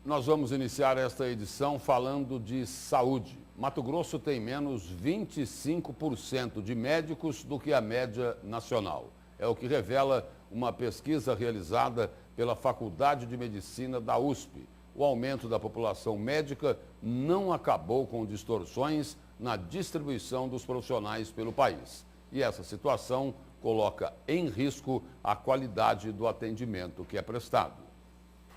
Nós vamos iniciar esta edição falando de saúde. Mato Grosso tem menos 25% de médicos do que a média nacional. É o que revela uma pesquisa realizada pela Faculdade de Medicina da USP. O aumento da população médica não acabou com distorções na distribuição dos profissionais pelo país. E essa situação coloca em risco a qualidade do atendimento que é prestado.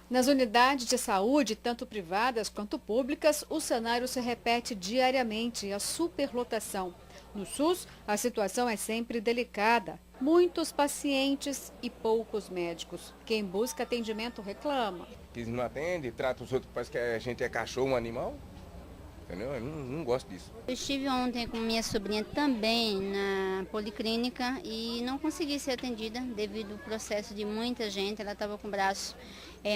Nas unidades de saúde, tanto privadas quanto públicas, o cenário se repete diariamente, a superlotação. No SUS, a situação é sempre delicada. Muitos pacientes e poucos médicos. Quem busca atendimento reclama. Eles não atendem, tratam os outros, parece que a gente é cachorro, um animal. Entendeu? Eu não gosto disso. Eu estive ontem com minha sobrinha também na policlínica e não consegui ser atendida devido ao processo de muita gente. Ela estava com o braço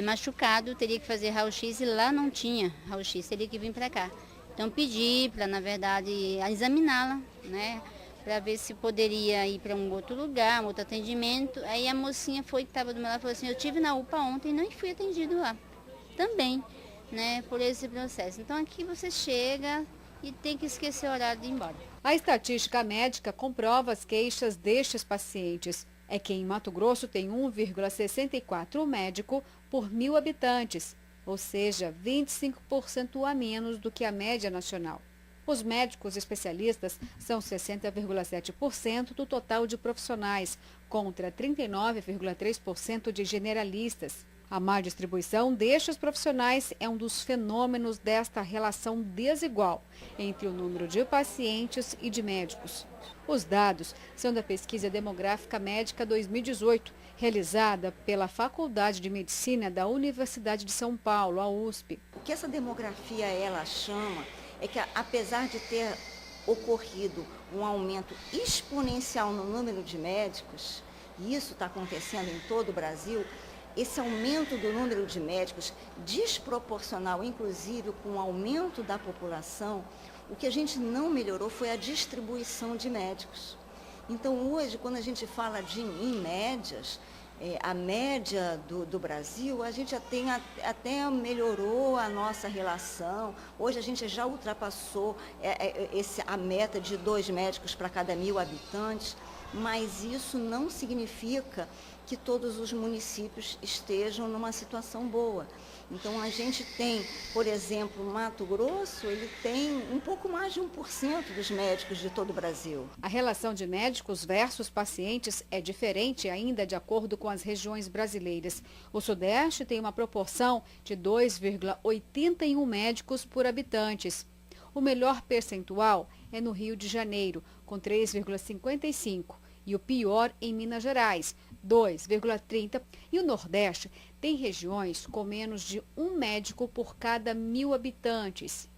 machucado, teria que fazer raio-x e lá não tinha raio-x, teria que vir para cá. Então pedi para, na verdade, examiná-la, né, para ver se poderia ir para um outro lugar, um outro atendimento. Aí a mocinha que estava do meu lado, falou assim, eu tive na UPA ontem e não fui atendido lá. Também. Né, por esse processo. Então aqui você chega e tem que esquecer o horário de ir embora. A estatística médica comprova as queixas destes pacientes. É que em Mato Grosso tem 1,64 médico por 1.000 habitantes, ou seja, 25% a menos do que a média nacional. Os médicos especialistas são 60,7% do total de profissionais, contra 39,3% de generalistas. A má distribuição destes profissionais é um dos fenômenos desta relação desigual entre o número de pacientes e de médicos. Os dados são da Pesquisa Demográfica Médica 2018, realizada pela Faculdade de Medicina da Universidade de São Paulo, a USP. O que essa demografia ela chama é que, apesar de ter ocorrido um aumento exponencial no número de médicos, e isso está acontecendo em todo o Brasil, esse aumento do número de médicos, desproporcional, inclusive com o aumento da população, o que a gente não melhorou foi a distribuição de médicos. Então, hoje, quando a gente fala em médias, a média do Brasil, a gente até melhorou a nossa relação. Hoje a gente já ultrapassou a meta de 2 médicos para cada 1.000 habitantes, mas isso não significa que todos os municípios estejam numa situação boa. Então, a gente tem, por exemplo, Mato Grosso, ele tem um pouco mais de 1% dos médicos de todo o Brasil. A relação de médicos versus pacientes é diferente ainda de acordo com as regiões brasileiras. O Sudeste tem uma proporção de 2,81 médicos por habitantes. O melhor percentual é no Rio de Janeiro, com 3,55. E o pior em Minas Gerais, 2,30. E o Nordeste tem regiões com menos de 1 médico por cada 1.000 habitantes.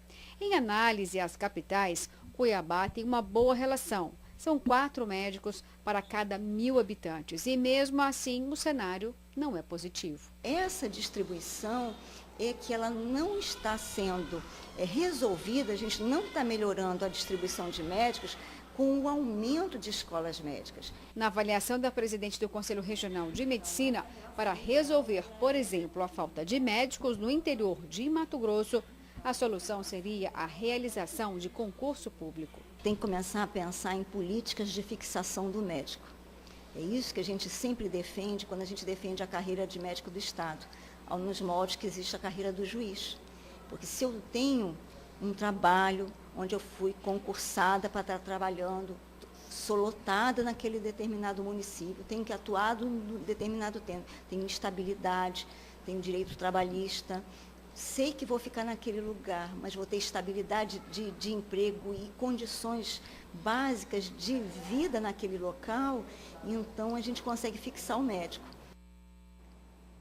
Em análise às capitais, Cuiabá tem uma boa relação. São 4 médicos para cada 1.000 habitantes. E mesmo assim, o cenário não é positivo. Essa distribuição é que ela não está sendo resolvida, a gente não está melhorando a distribuição de médicos com o aumento de escolas médicas. Na avaliação da presidente do Conselho Regional de Medicina, para resolver, por exemplo, a falta de médicos no interior de Mato Grosso, a solução seria a realização de concurso público. Tem que começar a pensar em políticas de fixação do médico. É isso que a gente sempre defende quando a gente defende a carreira de médico do Estado, nos moldes que existe a carreira do juiz. Porque se eu tenho um trabalho onde eu fui concursada para estar trabalhando, sou lotada naquele determinado município, tenho que atuar num determinado tempo, tenho estabilidade, tenho direito trabalhista, sei que vou ficar naquele lugar, mas vou ter estabilidade de emprego e condições básicas de vida naquele local, então a gente consegue fixar o médico.